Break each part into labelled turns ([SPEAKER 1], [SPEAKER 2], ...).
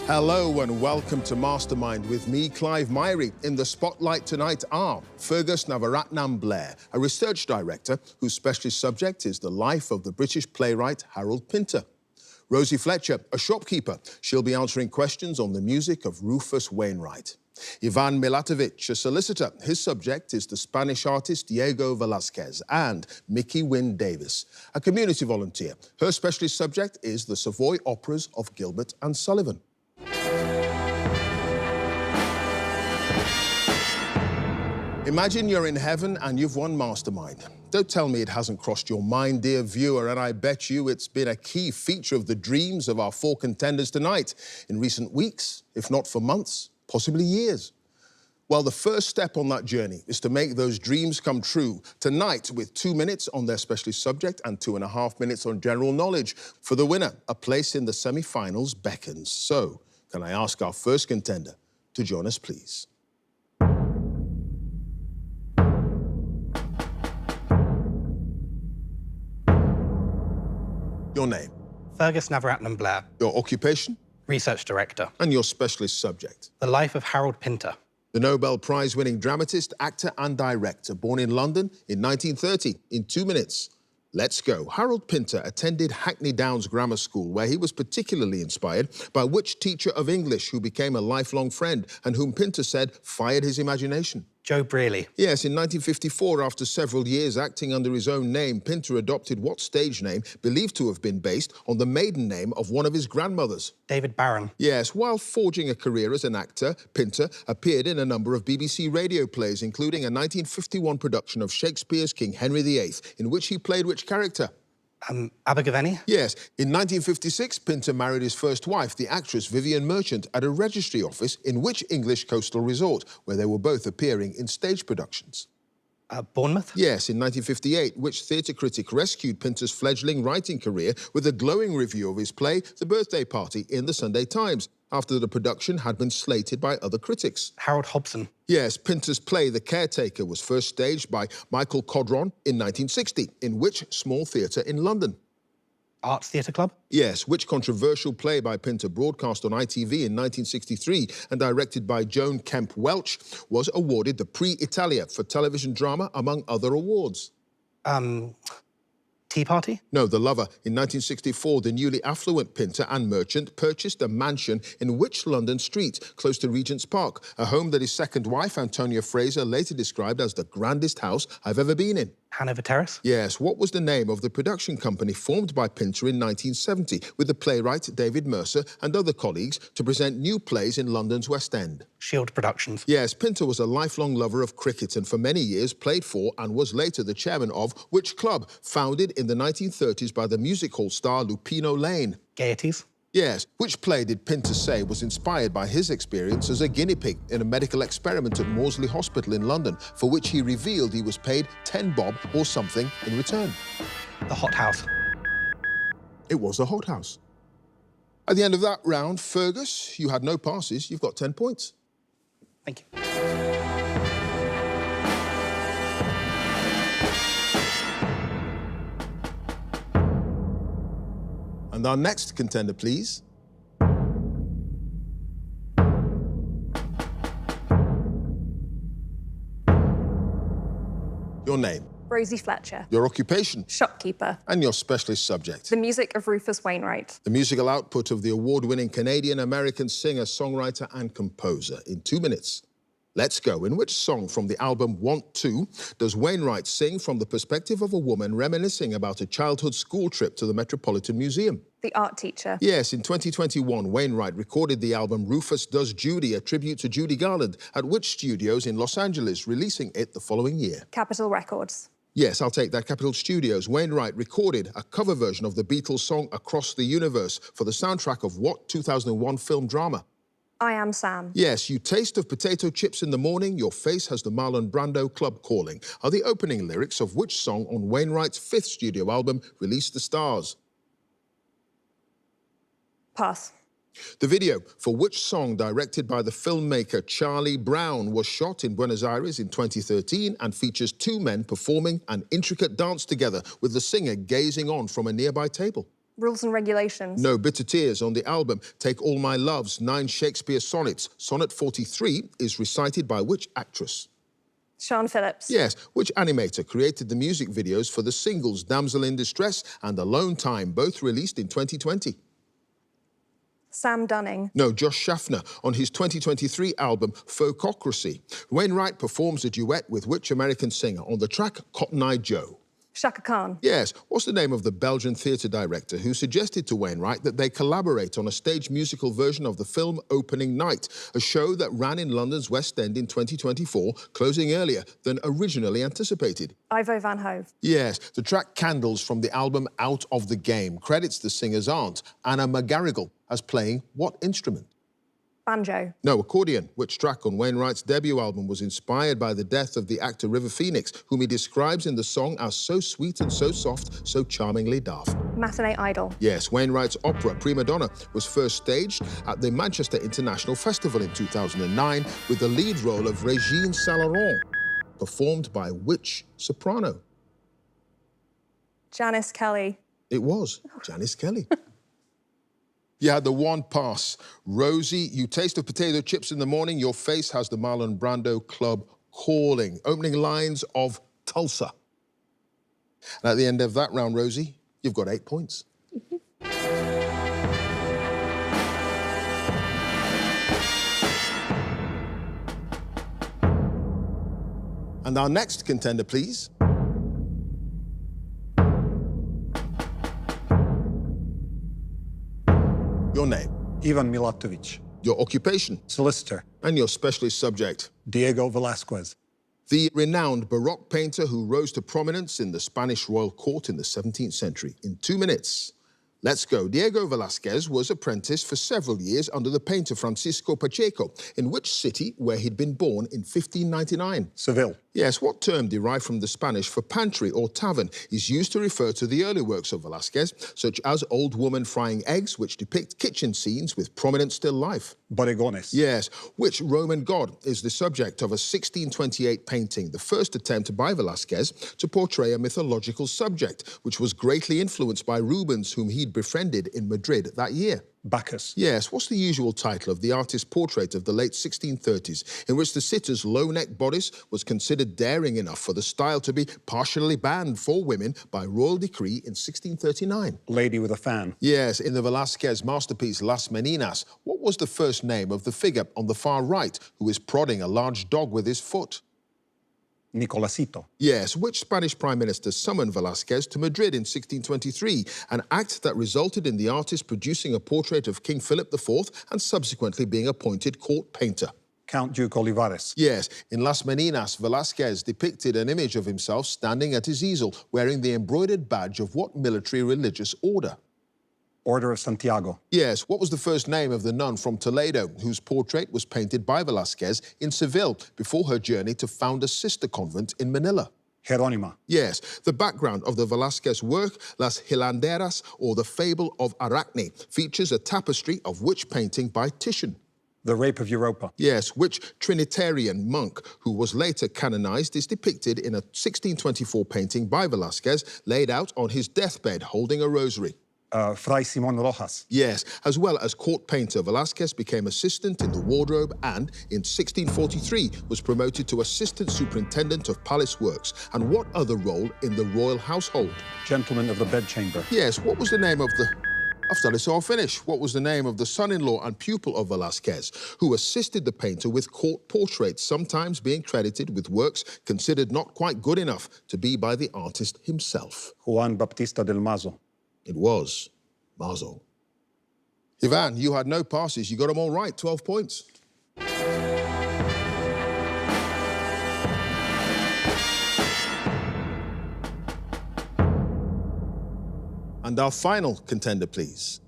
[SPEAKER 1] Hello and welcome to Mastermind with me, Clive Myrie. In the spotlight tonight are Fergus Navaratnam Blair, a research director whose specialist subject is the life of the British playwright Harold Pinter. Rosie Fletcher, a shopkeeper. She'll be answering questions on the music of Rufus Wainwright. Ivan Milatovic, a solicitor. His subject is the Spanish artist Diego Velazquez. And Mickey Wynne Davis, a community volunteer. Her specialist subject is the Savoy operas of Gilbert and Sullivan. Imagine you're in heaven and you've won Mastermind. Don't tell me it hasn't crossed your mind, dear viewer, and I bet you it's been a key feature of the dreams of our four contenders tonight in recent weeks, if not for months, possibly years. Well, the first step on that journey is to make those dreams come true. Tonight, with 2 minutes on their specialist subject and 2.5 minutes on general knowledge. For the winner, a place in the semi-finals beckons. So, can I ask our first contender to join us, please? Your name?
[SPEAKER 2] Fergus Navaratnam Blair.
[SPEAKER 1] Your occupation?
[SPEAKER 2] Research director.
[SPEAKER 1] And your specialist subject?
[SPEAKER 2] The life of Harold Pinter.
[SPEAKER 1] The Nobel Prize-winning dramatist, actor and director, born in London in 1930. In 2 minutes, let's go. Harold Pinter attended Hackney Downs Grammar School, where he was particularly inspired by which teacher of English who became a lifelong friend and whom Pinter said fired his imagination?
[SPEAKER 2] Joe Brearley.
[SPEAKER 1] Yes, in 1954, after several years acting under his own name, Pinter adopted what stage name believed to have been based on the maiden name of one of his grandmothers?
[SPEAKER 2] David Barron.
[SPEAKER 1] Yes, while forging a career as an actor, Pinter appeared in a number of BBC radio plays, including a 1951 production of Shakespeare's King Henry VIII, in which he played which character?
[SPEAKER 2] Abergavenny?
[SPEAKER 1] Yes. In 1956, Pinter married his first wife, the actress Vivian Merchant, at a registry office in which English coastal resort, where they were both appearing in stage productions?
[SPEAKER 2] Bournemouth?
[SPEAKER 1] Yes, in 1958, which theatre critic rescued Pinter's fledgling writing career with a glowing review of his play, The Birthday Party, in the Sunday Times, after the production had been slated by other critics?
[SPEAKER 2] Harold Hobson.
[SPEAKER 1] Yes, Pinter's play, The Caretaker, was first staged by Michael Codron in 1960, in which small theatre in London?
[SPEAKER 2] Arts Theatre Club?
[SPEAKER 1] Yes, which controversial play by Pinter, broadcast on ITV in 1963 and directed by Joan Kemp Welch, was awarded the Prix Italia for television drama, among other awards?
[SPEAKER 2] Tea Party?
[SPEAKER 1] No, The Lover. In 1964, the newly affluent Pinter and Merchant purchased a mansion in which London street, close to Regent's Park, a home that his second wife, Antonia Fraser, later described as the grandest house I've ever been in.
[SPEAKER 2] Hanover Terrace?
[SPEAKER 1] Yes. What was the name of the production company formed by Pinter in 1970 with the playwright David Mercer and other colleagues to present new plays in London's West End?
[SPEAKER 2] Shield Productions.
[SPEAKER 1] Yes, Pinter was a lifelong lover of cricket and for many years played for and was later the chairman of which club, founded in the 1930s by the music hall star Lupino Lane?
[SPEAKER 2] Gaieties?
[SPEAKER 1] Yes. Which play did Pinter say was inspired by his experience as a guinea pig in a medical experiment at Maudsley Hospital in London, for which he revealed he was paid 10 bob or something in return?
[SPEAKER 2] The Hot House.
[SPEAKER 1] It was the Hot House. At the end of that round, Fergus, you had no passes. You've got 10 points.
[SPEAKER 2] Thank you.
[SPEAKER 1] And our next contender, please. Your name?
[SPEAKER 3] Rosie Fletcher.
[SPEAKER 1] Your occupation?
[SPEAKER 3] Shopkeeper.
[SPEAKER 1] And your specialist subject?
[SPEAKER 3] The music of Rufus Wainwright.
[SPEAKER 1] The musical output of the award-winning Canadian-American singer, songwriter and composer. In 2 minutes, let's go. In which song from the album Want To does Wainwright sing from the perspective of a woman reminiscing about a childhood school trip to the Metropolitan Museum?
[SPEAKER 3] The art teacher.
[SPEAKER 1] Yes, in 2021, Wainwright recorded the album Rufus Does Judy, a tribute to Judy Garland, at which studios in Los Angeles, releasing it the following year?
[SPEAKER 3] Capitol Records.
[SPEAKER 1] Yes, I'll take that. Capitol Studios. Wainwright recorded a cover version of the Beatles' song Across the Universe for the soundtrack of what 2001 film drama?
[SPEAKER 3] I Am Sam.
[SPEAKER 1] Yes, you taste of potato chips in the morning, your face has the Marlon Brando club calling, are the opening lyrics of which song on Wainwright's 5th studio album, Release the Stars?
[SPEAKER 3] Pass.
[SPEAKER 1] The video for which song, directed by the filmmaker Charlie Brown, was shot in Buenos Aires in 2013 and features 2 men performing an intricate dance together with the singer gazing on from a nearby table?
[SPEAKER 3] Rules and regulations.
[SPEAKER 1] No. Bitter Tears on the album Take All My Loves, 9 Shakespeare sonnets. Sonnet 43 is recited by which actress?
[SPEAKER 3] Sean Phillips.
[SPEAKER 1] Yes. Which animator created the music videos for the singles Damsel in Distress and Alone Time, both released in 2020?
[SPEAKER 3] Sam Dunning.
[SPEAKER 1] No. Josh Schaffner on his 2023 album Folkocracy. Wainwright performs a duet with which American singer on the track Cotton Eye Joe?
[SPEAKER 3] Shaka Khan.
[SPEAKER 1] Yes. What's the name of the Belgian theatre director who suggested to Wainwright that they collaborate on a stage musical version of the film Opening Night, a show that ran in London's West End in 2024, closing earlier than originally anticipated?
[SPEAKER 3] Ivo Van Hove.
[SPEAKER 1] Yes. The track Candles from the album Out of the Game credits the singer's aunt, Anna McGarrigle, as playing what instrument?
[SPEAKER 3] Banjo.
[SPEAKER 1] No. Accordion. Which track on Wainwright's debut album was inspired by the death of the actor River Phoenix, whom he describes in the song as so sweet and so soft, so charmingly daft?
[SPEAKER 3] Matinee Idol.
[SPEAKER 1] Yes. Wainwright's opera Prima Donna was first staged at the Manchester International Festival in 2009 with the lead role of Régine Salaron, performed by which soprano?
[SPEAKER 3] Janice Kelly.
[SPEAKER 1] It was Janice Kelly. You had the one pass. Rosie, you taste of potato chips in the morning, your face has the Marlon Brando Club calling. Opening lines of Tulsa. And at the end of that round, Rosie, you've got 8 points. And our next contender, please. Your name.
[SPEAKER 4] Ivan Milatovic.
[SPEAKER 1] Your occupation.
[SPEAKER 4] Solicitor.
[SPEAKER 1] And your specialist subject.
[SPEAKER 4] Diego Velazquez.
[SPEAKER 1] The renowned Baroque painter who rose to prominence in the Spanish royal court in the 17th century. In 2 minutes, let's go. Diego Velazquez was apprenticed for several years under the painter Francisco Pacheco. In which city where he'd been born in 1599?
[SPEAKER 4] Seville.
[SPEAKER 1] Yes. What term derived from the Spanish for pantry or tavern is used to refer to the early works of Velazquez, such as Old Woman Frying Eggs, which depict kitchen scenes with prominent still life?
[SPEAKER 4] Bodegones.
[SPEAKER 1] Yes. Which Roman god is the subject of a 1628 painting, the first attempt by Velazquez to portray a mythological subject, which was greatly influenced by Rubens, whom he'd befriended in Madrid that year?
[SPEAKER 4] Bacchus.
[SPEAKER 1] Yes. What's the usual title of the artist's portrait of the late 1630s, in which the sitter's low-neck bodice was considered daring enough for the style to be partially banned for women by royal decree in 1639?
[SPEAKER 4] Lady with a fan.
[SPEAKER 1] Yes. In the Velazquez masterpiece Las Meninas, what was the first name of the figure on the far right who is prodding a large dog with his foot?
[SPEAKER 4] Nicolásito.
[SPEAKER 1] Yes. Which Spanish prime minister summoned Velazquez to Madrid in 1623, an act that resulted in the artist producing a portrait of King Philip IV and subsequently being appointed court painter?
[SPEAKER 4] Count Duke Olivares.
[SPEAKER 1] Yes. In Las Meninas, Velazquez depicted an image of himself standing at his easel, wearing the embroidered badge of what military religious order?
[SPEAKER 4] Order of Santiago.
[SPEAKER 1] Yes. What was the first name of the nun from Toledo whose portrait was painted by Velazquez in Seville before her journey to found a sister convent in Manila?
[SPEAKER 4] Jerónima.
[SPEAKER 1] Yes. The background of the Velazquez work, Las Hilanderas, or the Fable of Arachne, features a tapestry of which painting by Titian?
[SPEAKER 4] The Rape of Europa.
[SPEAKER 1] Yes. Which Trinitarian monk, who was later canonized, is depicted in a 1624 painting by Velazquez laid out on his deathbed holding a rosary?
[SPEAKER 4] Fray Simón Rojas.
[SPEAKER 1] Yes. As well as court painter, Velazquez became assistant in the wardrobe and, in 1643, was promoted to assistant superintendent of palace works. And what other role in the royal household?
[SPEAKER 4] Gentleman of the bedchamber.
[SPEAKER 1] Yes. What was the name of the... I've done it, so I'll finish. What was the name of the son-in-law and pupil of Velazquez, who assisted the painter with court portraits, sometimes being credited with works considered not quite good enough to be by the artist himself?
[SPEAKER 4] Juan Baptista del Mazo.
[SPEAKER 1] It was Mazo. Ivan, you had no passes. You got them all right, 12 points. And our final contender, please.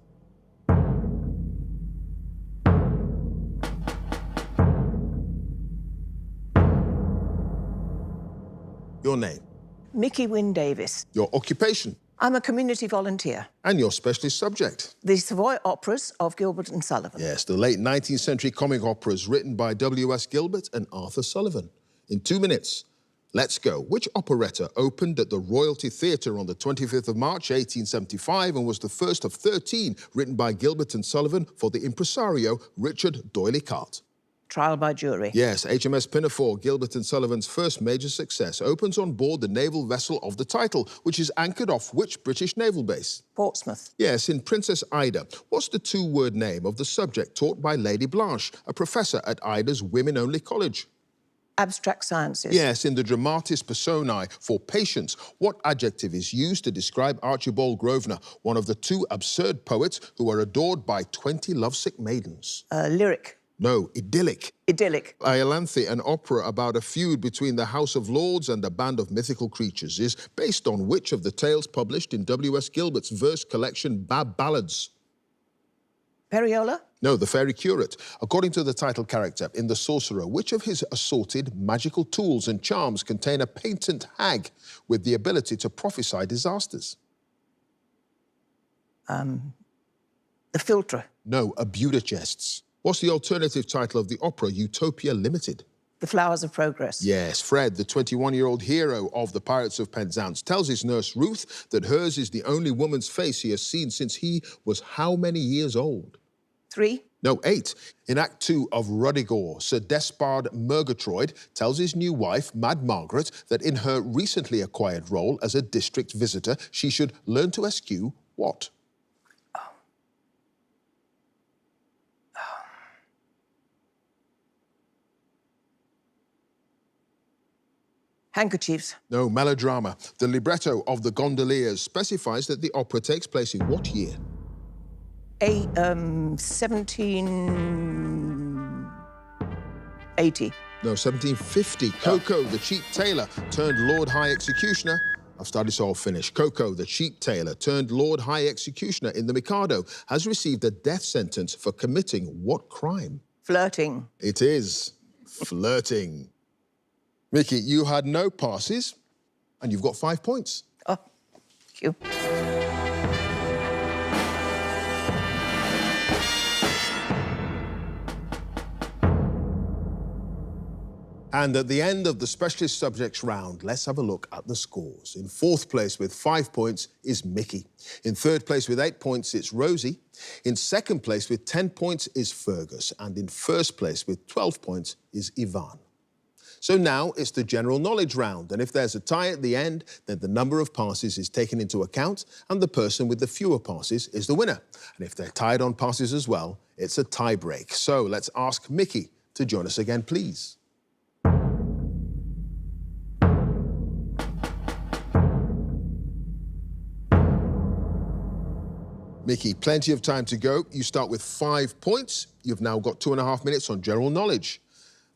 [SPEAKER 1] Your name.
[SPEAKER 5] Mickey Wynne Davis.
[SPEAKER 1] Your occupation.
[SPEAKER 5] I'm a community volunteer.
[SPEAKER 1] And your specialist subject.
[SPEAKER 5] The Savoy operas of Gilbert and Sullivan.
[SPEAKER 1] Yes, the late 19th century comic operas written by W.S. Gilbert and Arthur Sullivan. In 2 minutes, Let's go. Which operetta opened at the Royalty Theatre on the 25th of March, 1875, and was the first of 13 written by Gilbert and Sullivan for the impresario Richard D'Oyly-Carte?
[SPEAKER 5] Trial by jury.
[SPEAKER 1] Yes, HMS Pinafore, Gilbert and Sullivan's first major success, opens on board the naval vessel of the title, which is anchored off which British naval base?
[SPEAKER 5] Portsmouth.
[SPEAKER 1] Yes, in Princess Ida. What's the two-word name of the subject taught by Lady Blanche, a professor at Ida's women-only college?
[SPEAKER 5] Abstract sciences.
[SPEAKER 1] Yes, in the Dramatis Personae for Patience, what adjective is used to describe Archibald Grosvenor, one of the two absurd poets who are adored by 20 lovesick maidens?
[SPEAKER 5] Lyric.
[SPEAKER 1] No, idyllic.
[SPEAKER 5] Idyllic.
[SPEAKER 1] Iolanthe, an opera about a feud between the House of Lords and a band of mythical creatures, is based on which of the tales published in W.S. Gilbert's verse collection Bab Ballads?
[SPEAKER 5] Periola.
[SPEAKER 1] No, the fairy curate. According to the title character in The Sorcerer, which of his assorted magical tools and charms contain a patent hag with the ability to prophesy disasters?
[SPEAKER 5] The philtre.
[SPEAKER 1] No, a Budachests. What's the alternative title of the opera Utopia Limited?
[SPEAKER 5] The Flowers of Progress.
[SPEAKER 1] Yes, Fred, the 21-year-old hero of the Pirates of Penzance, tells his nurse Ruth that hers is the only woman's face he has seen since he was how many years old?
[SPEAKER 5] 3.
[SPEAKER 1] No, 8. In Act 2 of Rudigor, Sir Despard Murgatroyd tells his new wife, Mad Margaret, that in her recently acquired role as a district visitor, she should learn to eschew what?
[SPEAKER 5] Handkerchiefs.
[SPEAKER 1] No, melodrama. The libretto of The Gondoliers specifies that the opera takes place in what year?
[SPEAKER 5] 1780.
[SPEAKER 1] No, 1750. Coco, the cheap tailor, turned Lord High Executioner. I've started, so I'll finish. Coco, the cheap tailor, turned Lord High Executioner in The Mikado, has received a death sentence for committing what crime?
[SPEAKER 5] Flirting.
[SPEAKER 1] It is flirting. Mickey, you had no passes, and you've got 5 points.
[SPEAKER 5] Oh, thank you.
[SPEAKER 1] And at the end of the specialist subjects round, let's have a look at the scores. In 4th place with 5 points is Mickey. In 3rd place with 8 points, it's Rosie. In 2nd place with 10 points is Fergus. And in 1st place with 12 points is Ivan. So now it's the general knowledge round, and if there's a tie at the end, then the number of passes is taken into account, and the person with the fewer passes is the winner. And if they're tied on passes as well, it's a tie break. So let's ask Mickey to join us again, please. Mickey, plenty of time to go. You start with 5 points. You've now got 2.5 minutes on general knowledge.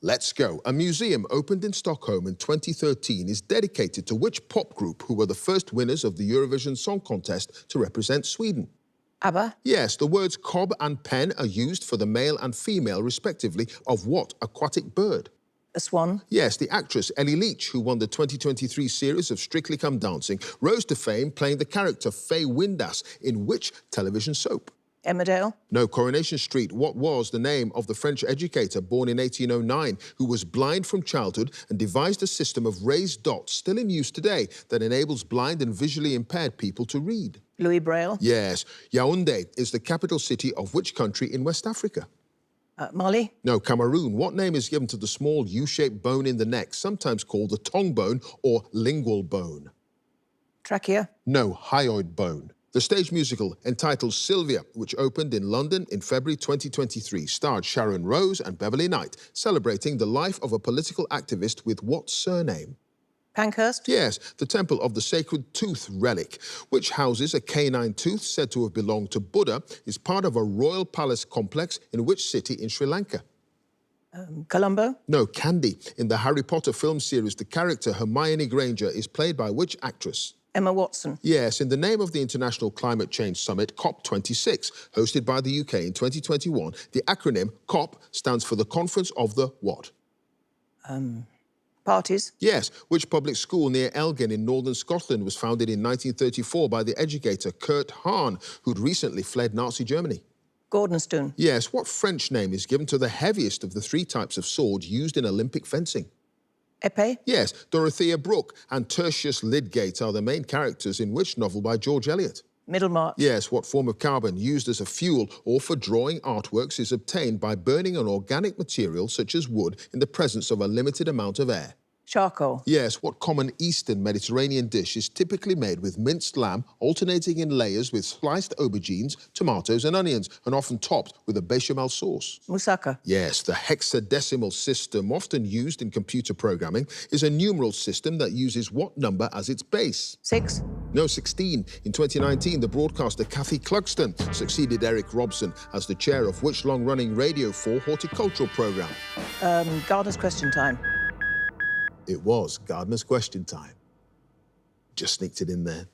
[SPEAKER 1] Let's go. A museum opened in Stockholm in 2013 is dedicated to which pop group who were the first winners of the Eurovision Song Contest to represent Sweden?
[SPEAKER 5] ABBA.
[SPEAKER 1] Yes, the words cob and pen are used for the male and female, respectively, of what aquatic bird?
[SPEAKER 5] A swan.
[SPEAKER 1] Yes, the actress Ellie Leach, who won the 2023 series of Strictly Come Dancing, rose to fame playing the character Faye Windass in which television soap?
[SPEAKER 5] Emmerdale.
[SPEAKER 1] No, Coronation Street. What was the name of the French educator born in 1809 who was blind from childhood and devised a system of raised dots still in use today that enables blind and visually impaired people to read?
[SPEAKER 5] Louis Braille.
[SPEAKER 1] Yes. Yaoundé is the capital city of which country in West Africa?
[SPEAKER 5] Mali.
[SPEAKER 1] No, Cameroon. What name is given to the small U-shaped bone in the neck, sometimes called the tongue bone or lingual bone?
[SPEAKER 5] Trachea.
[SPEAKER 1] No, hyoid bone. The stage musical entitled Sylvia, which opened in London in February 2023, starred Sharon Rose and Beverly Knight, celebrating the life of a political activist with what surname?
[SPEAKER 5] Pankhurst.
[SPEAKER 1] Yes, the Temple of the Sacred Tooth relic, which houses a canine tooth said to have belonged to Buddha, is part of a royal palace complex in which city in Sri Lanka?
[SPEAKER 5] Colombo.
[SPEAKER 1] No, Candy. In the Harry Potter film series, the character Hermione Granger is played by which actress?
[SPEAKER 5] Emma Watson.
[SPEAKER 1] Yes, in the name of the International Climate Change Summit, COP26, hosted by the UK in 2021, the acronym COP stands for the Conference of the what?
[SPEAKER 5] Parties.
[SPEAKER 1] Yes, which public school near Elgin in northern Scotland was founded in 1934 by the educator Kurt Hahn, who'd recently fled Nazi Germany?
[SPEAKER 5] Gordonstoun.
[SPEAKER 1] Yes, what French name is given to the heaviest of the 3 types of sword used in Olympic fencing?
[SPEAKER 5] Épée.
[SPEAKER 1] Yes, Dorothea Brooke and Tertius Lydgate are the main characters in which novel by George Eliot?
[SPEAKER 5] Middlemarch.
[SPEAKER 1] Yes, what form of carbon used as a fuel or for drawing artworks is obtained by burning an organic material such as wood in the presence of a limited amount of air?
[SPEAKER 5] Charcoal.
[SPEAKER 1] Yes, what common Eastern Mediterranean dish is typically made with minced lamb, alternating in layers with sliced aubergines, tomatoes and onions, and often topped with a bechamel sauce?
[SPEAKER 5] Moussaka.
[SPEAKER 1] Yes, the hexadecimal system, often used in computer programming, is a numeral system that uses what number as its base?
[SPEAKER 5] 6.
[SPEAKER 1] No, 16. In 2019, the broadcaster Kathy Clugston succeeded Eric Robson as the chair of which long-running Radio 4 horticultural programme?
[SPEAKER 5] Gardener's Question Time.
[SPEAKER 1] It was Gardener's Question Time. Just sneaked it in there.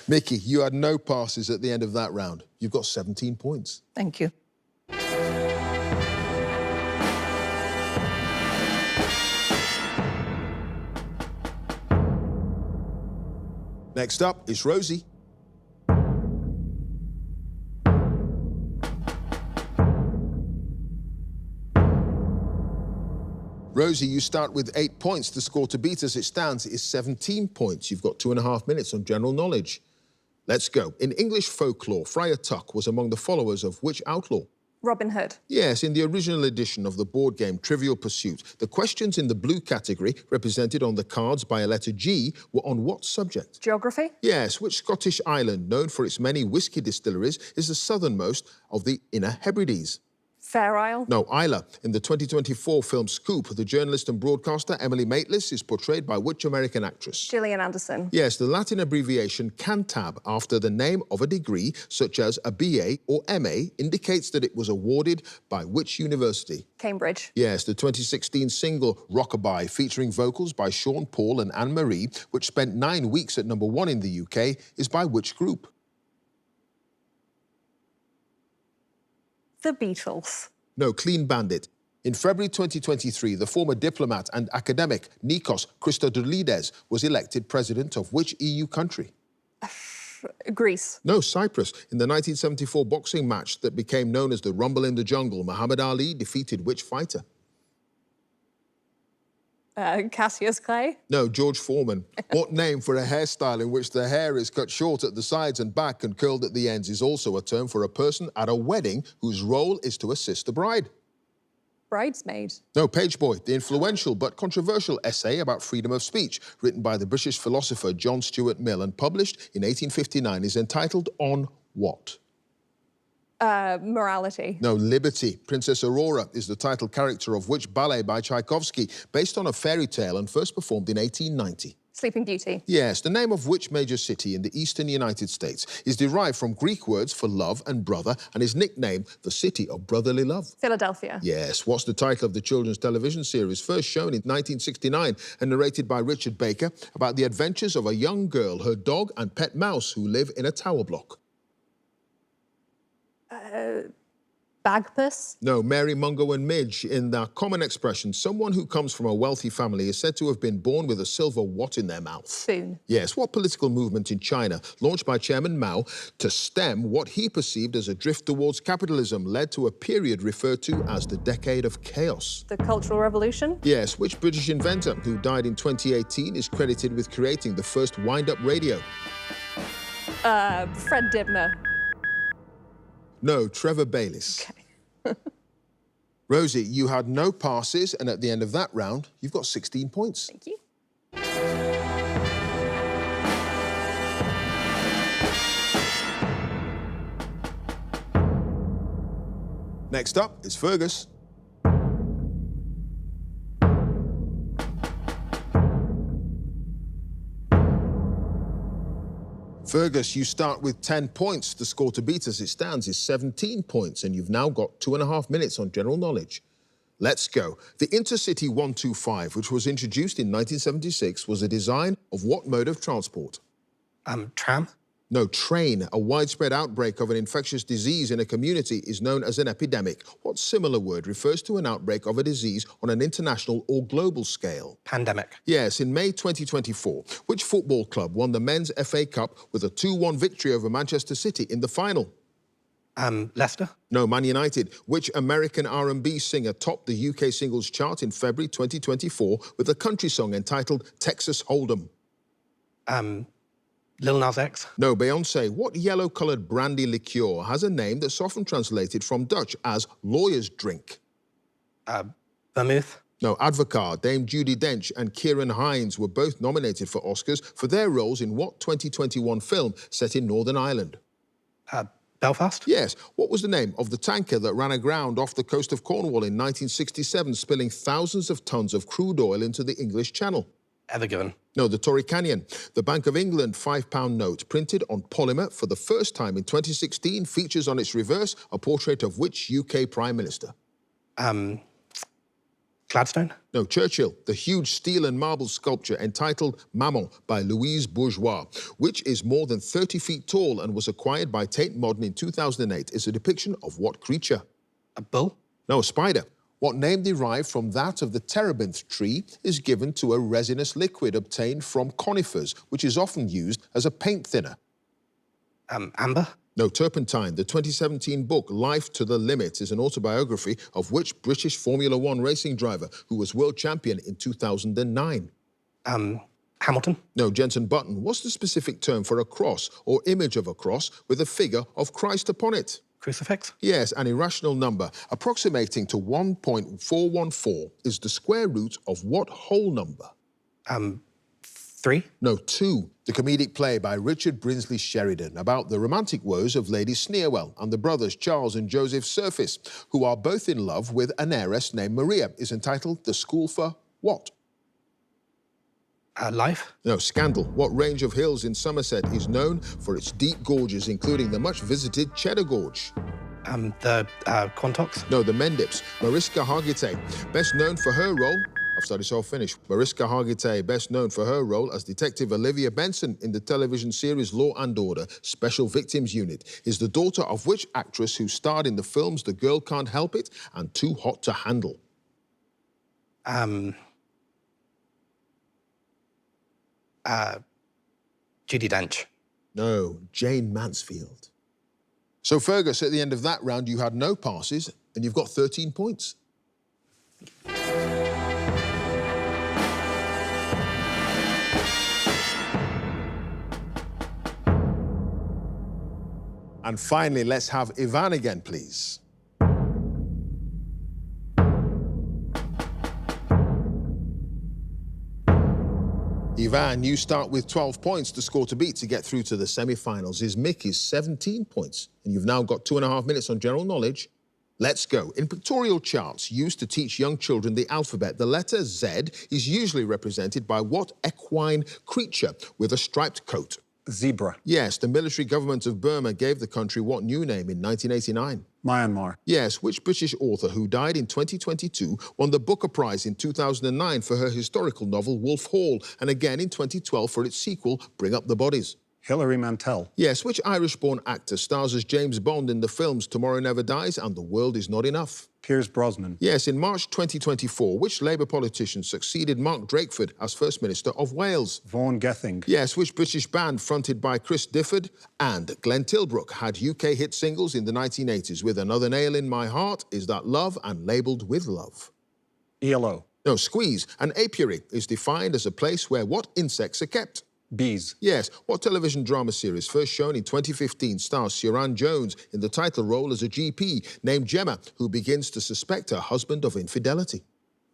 [SPEAKER 1] Mickey, you had no passes at the end of that round. You've got 17 points.
[SPEAKER 5] Thank you.
[SPEAKER 1] Next up is Rosie. Rosie, you start with 8 points. The score to beat as it stands is 17 points. You've got 2.5 minutes on general knowledge. Let's go. In English folklore, Friar Tuck was among the followers of which outlaw?
[SPEAKER 3] Robin Hood.
[SPEAKER 1] Yes, in the original edition of the board game Trivial Pursuit, the questions in the blue category, represented on the cards by a letter G, were on what subject?
[SPEAKER 3] Geography.
[SPEAKER 1] Yes, which Scottish island, known for its many whisky distilleries, is the southernmost of the Inner Hebrides?
[SPEAKER 3] Fair Isle.
[SPEAKER 1] No, Isla. In the 2024 film Scoop, the journalist and broadcaster Emily Maitlis is portrayed by which American actress?
[SPEAKER 3] Gillian Anderson.
[SPEAKER 1] Yes, the Latin abbreviation CANTAB, after the name of a degree, such as a BA or MA, indicates that it was awarded by which university?
[SPEAKER 3] Cambridge.
[SPEAKER 1] Yes, the 2016 single Rockabye, featuring vocals by Sean Paul and Anne-Marie, which spent 9 weeks at #1 in the UK, is by which group?
[SPEAKER 3] The Beatles.
[SPEAKER 1] No, Clean Bandit. In February 2023, the former diplomat and academic Nikos Christodoulides was elected president of which EU country?
[SPEAKER 3] Greece.
[SPEAKER 1] No, Cyprus. In the 1974 boxing match that became known as the Rumble in the Jungle, Muhammad Ali defeated which fighter?
[SPEAKER 3] Cassius Clay.
[SPEAKER 1] No, George Foreman. What name for a hairstyle in which the hair is cut short at the sides and back and curled at the ends is also a term for a person at a wedding whose role is to assist the bride?
[SPEAKER 3] Bridesmaid.
[SPEAKER 1] No, Pageboy, the influential but controversial essay about freedom of speech, written by the British philosopher John Stuart Mill and published in 1859, is entitled On What?
[SPEAKER 3] Morality.
[SPEAKER 1] No, Liberty. Princess Aurora is the title character of which ballet by Tchaikovsky, based on a fairy tale and first performed in 1890?
[SPEAKER 3] Sleeping Beauty.
[SPEAKER 1] Yes, the name of which major city in the eastern United States is derived from Greek words for love and brother and is nicknamed the City of Brotherly Love?
[SPEAKER 3] Philadelphia.
[SPEAKER 1] Yes, what's the title of the children's television series first shown in 1969 and narrated by Richard Baker about the adventures of a young girl, her dog and pet mouse who live in a tower block?
[SPEAKER 3] Bagpuss.
[SPEAKER 1] No, Mary, Mungo and Midge. In the common expression, someone who comes from a wealthy family is said to have been born with a silver what in their mouth?
[SPEAKER 3] Spoon.
[SPEAKER 1] Yes, what political movement in China, launched by Chairman Mao to stem what he perceived as a drift towards capitalism, led to a period referred to as the Decade of Chaos?
[SPEAKER 3] The Cultural Revolution.
[SPEAKER 1] Yes, which British inventor, who died in 2018, is credited with creating the first wind-up radio?
[SPEAKER 3] Fred Dibner.
[SPEAKER 1] No, Trevor Bayliss.
[SPEAKER 3] Okay.
[SPEAKER 1] Rosie, you had no passes, and at the end of that round, you've got 16 points.
[SPEAKER 3] Thank you.
[SPEAKER 1] Next up is Fergus. Fergus, you start with 10 points. The score to beat as it stands is 17 points, and you've now got 2.5 minutes on general knowledge. Let's go. The Intercity 125, which was introduced in 1976, was a design of what mode of transport?
[SPEAKER 2] Tram.
[SPEAKER 1] No, train. A widespread outbreak of an infectious disease in a community is known as an epidemic. What similar word refers to an outbreak of a disease on an international or global scale?
[SPEAKER 2] Pandemic.
[SPEAKER 1] Yes, in May 2024, which football club won the Men's FA Cup with a 2-1 victory over Manchester City in the final?
[SPEAKER 2] Leicester.
[SPEAKER 1] No, Man United. Which American R&B singer topped the UK singles chart in February 2024 with a country song entitled Texas Hold'em?
[SPEAKER 2] Lil Nas X.
[SPEAKER 1] No, Beyoncé. What yellow-coloured brandy liqueur has a name that's often translated from Dutch as lawyer's drink?
[SPEAKER 2] Vermouth.
[SPEAKER 1] No, Advocaat. Dame Judi Dench and Ciarán Hinds were both nominated for Oscars for their roles in what 2021 film set in Northern Ireland?
[SPEAKER 2] Belfast.
[SPEAKER 1] Yes. What was the name of the tanker that ran aground off the coast of Cornwall in 1967, spilling thousands of tons of crude oil into the English Channel?
[SPEAKER 2] Evergiven.
[SPEAKER 1] No, the Torrey Canyon. The Bank of England £5 note, printed on polymer for the first time in 2016, features on its reverse a portrait of which UK Prime Minister?
[SPEAKER 2] Gladstone.
[SPEAKER 1] No, Churchill. The huge steel and marble sculpture entitled Maman by Louise Bourgeois, which is more than 30 feet tall and was acquired by Tate Modern in 2008, is a depiction of what creature?
[SPEAKER 2] A bull.
[SPEAKER 1] No, a spider. What name derived from that of the terebinth tree is given to a resinous liquid obtained from conifers, which is often used as a paint thinner?
[SPEAKER 2] Amber.
[SPEAKER 1] No, turpentine. The 2017 book Life to the Limit is an autobiography of which British Formula One racing driver who was world champion in 2009?
[SPEAKER 2] Hamilton.
[SPEAKER 1] No, Jensen Button. What's the specific term for a cross or image of a cross with a figure of Christ upon it?
[SPEAKER 2] Crucifix.
[SPEAKER 1] Yes, an irrational number approximating to 1.414 is the square root of what whole number?
[SPEAKER 2] 3.
[SPEAKER 1] No, 2. The comedic play by Richard Brinsley Sheridan about the romantic woes of Lady Sneerwell and the brothers Charles and Joseph Surface, who are both in love with an heiress named Maria, is entitled The School for what?
[SPEAKER 2] Life.
[SPEAKER 1] No, Scandal. What range of hills in Somerset is known for its deep gorges, including the much-visited Cheddar Gorge?
[SPEAKER 2] The Quantocks.
[SPEAKER 1] No, the Mendips. Mariska Hargitay, best known for her role... I've studied so I'll finish. Mariska Hargitay, best known for her role as Detective Olivia Benson in the television series Law and Order Special Victims Unit, is the daughter of which actress who starred in the films The Girl Can't Help It and Too Hot to Handle?
[SPEAKER 2] Judi Dench.
[SPEAKER 1] No, Jane Mansfield. So, Fergus, at the end of that round, you had no passes and you've got 13 points. And finally, let's have Ivan again, please. Ivan, you start with 12 points to score to beat to get through to the semi-finals. His mick is 17 points, and you've now got 2.5 minutes on general knowledge. Let's go. In pictorial charts used to teach young children the alphabet, the letter Z is usually represented by what equine creature with a striped coat?
[SPEAKER 4] Zebra.
[SPEAKER 1] Yes, the military government of Burma gave the country what new name in 1989?
[SPEAKER 4] Myanmar.
[SPEAKER 1] Yes, which British author who died in 2022 won the Booker Prize in 2009 for her historical novel Wolf Hall, and again in 2012 for its sequel, Bring Up the Bodies?
[SPEAKER 4] Hilary Mantel.
[SPEAKER 1] Yes, which Irish-born actor stars as James Bond in the films Tomorrow Never Dies and The World Is Not Enough?
[SPEAKER 4] Piers Brosnan.
[SPEAKER 1] Yes, in March 2024, which Labour politician succeeded Mark Drakeford as First Minister of Wales?
[SPEAKER 4] Vaughan Gething.
[SPEAKER 1] Yes, which British band fronted by Chris Difford and Glenn Tilbrook had UK hit singles in the 1980s with Another Nail in My Heart, Is That Love, and Labelled With Love?
[SPEAKER 4] ELO.
[SPEAKER 1] No, Squeeze. An apiary is defined as a place where what insects are kept?
[SPEAKER 4] Bees.
[SPEAKER 1] Yes. What television drama series first shown in 2015 stars Ciarán Jones in the title role as a GP named Gemma, who begins to suspect her husband of infidelity?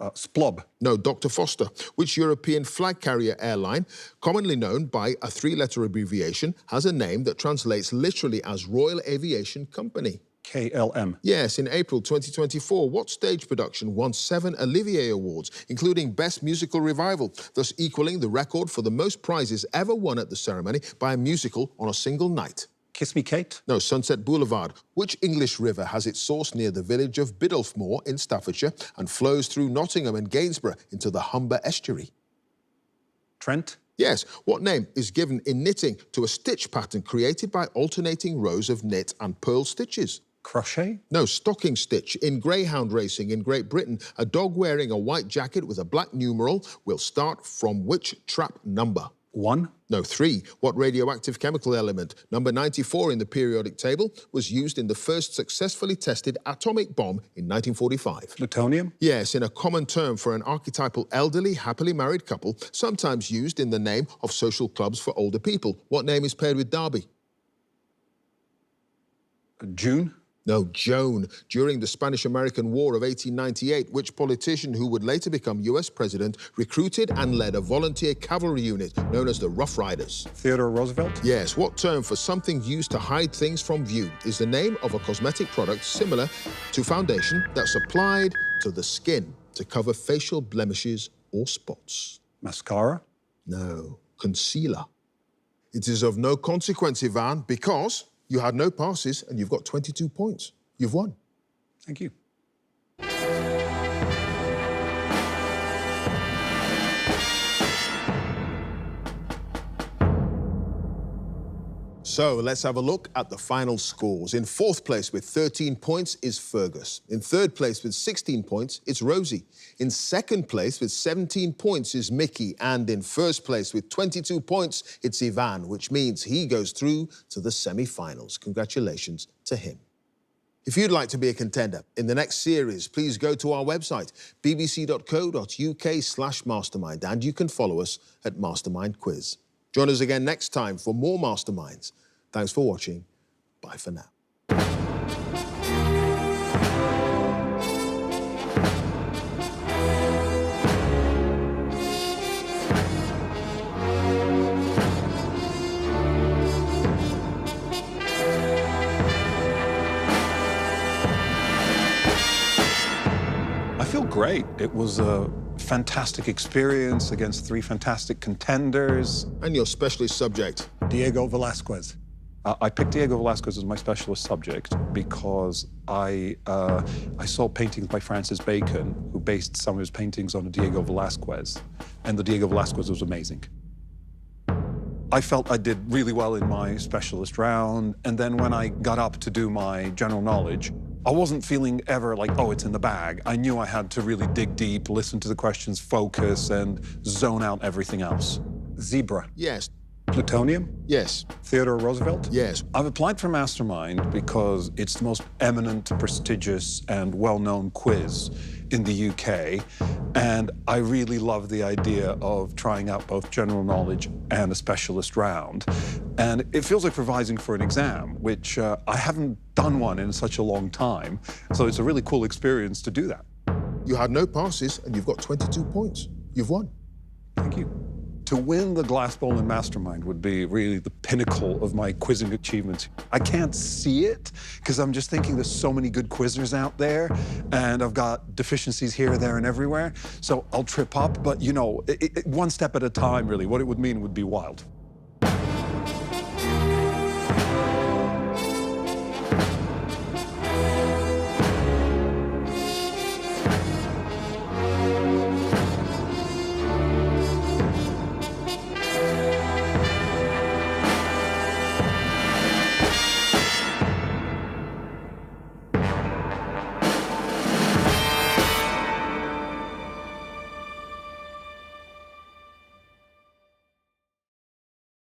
[SPEAKER 4] Splob.
[SPEAKER 1] No, Dr. Foster. Which European flag carrier airline, commonly known by a 3-letter abbreviation, has a name that translates literally as Royal Aviation Company?
[SPEAKER 4] KLM.
[SPEAKER 1] Yes, in April 2024, what stage production won 7 Olivier Awards, including Best Musical Revival, thus equaling the record for the most prizes ever won at the ceremony by a musical on a single night?
[SPEAKER 4] Kiss Me Kate.
[SPEAKER 1] No, Sunset Boulevard. Which English river has its source near the village of Biddulphmore in Staffordshire and flows through Nottingham and Gainsborough into the Humber estuary?
[SPEAKER 4] Trent.
[SPEAKER 1] Yes. What name is given in knitting to a stitch pattern created by alternating rows of knit and purl stitches?
[SPEAKER 4] Crochet.
[SPEAKER 1] No, stocking stitch. In greyhound racing in Great Britain, a dog wearing a white jacket with a black numeral will start from which trap number?
[SPEAKER 4] 1.
[SPEAKER 1] No, 3. What radioactive chemical element, number 94 in the periodic table, was used in the first successfully tested atomic bomb in 1945?
[SPEAKER 4] Plutonium.
[SPEAKER 1] Yes, in a common term for an archetypal elderly, happily married couple, sometimes used in the name of social clubs for older people. What name is paired with Derby?
[SPEAKER 4] June.
[SPEAKER 1] No, Joan. During the Spanish-American War of 1898, which politician who would later become US president recruited and led a volunteer cavalry unit known as the Rough Riders?
[SPEAKER 4] Theodore Roosevelt.
[SPEAKER 1] Yes, what term for something used to hide things from view is the name of a cosmetic product similar to foundation that's applied to the skin to cover facial blemishes or spots?
[SPEAKER 4] Mascara.
[SPEAKER 1] No, concealer. It is of no consequence, Ivan, because you had no passes and you've got 22 points. You've won.
[SPEAKER 4] Thank you.
[SPEAKER 1] So let's have a look at the final scores. In 4th place with 13 points is Fergus. In 3rd place with 16 points, it's Rosie. In 2nd place with 17 points is Mickey. And in 1st place with 22 points, it's Ivan, which means he goes through to the semi-finals. Congratulations to him. If you'd like to be a contender in the next series, please go to our website, bbc.co.uk/mastermind, and you can follow us at Mastermind Quiz. Join us again next time for more Masterminds. Thanks for watching. Bye for now.
[SPEAKER 4] I feel great. It was a fantastic experience against 3 fantastic contenders.
[SPEAKER 1] And your specialist subject?
[SPEAKER 4] Diego Velazquez. I picked Diego Velazquez as my specialist subject because I saw paintings by Francis Bacon, who based some of his paintings on a Diego Velazquez, and the Diego Velazquez was amazing. I felt I did really well in my specialist round, and then when I got up to do my general knowledge, I wasn't feeling ever like, oh, it's in the bag. I knew I had to really dig deep, listen to the questions, focus, and zone out everything else. Zebra.
[SPEAKER 1] Yes.
[SPEAKER 4] Plutonium.
[SPEAKER 1] Yes.
[SPEAKER 4] Theodore Roosevelt.
[SPEAKER 1] Yes.
[SPEAKER 4] I've applied for Mastermind because it's the most eminent, prestigious, and well-known quiz in the UK, and I really love the idea of trying out both general knowledge and a specialist round. And it feels like revising for an exam, which I haven't done one in such a long time, so it's a really cool experience to do that.
[SPEAKER 1] You had no passes and you've got 22 points. You've won.
[SPEAKER 4] Thank you. To win the glass bowl in Mastermind would be really the pinnacle of my quizzing achievements. I can't see it because I'm just thinking there's so many good quizzers out there and I've got deficiencies here, there, and everywhere. So I'll trip up, but you know, one step at a time, really. What it would mean would be wild.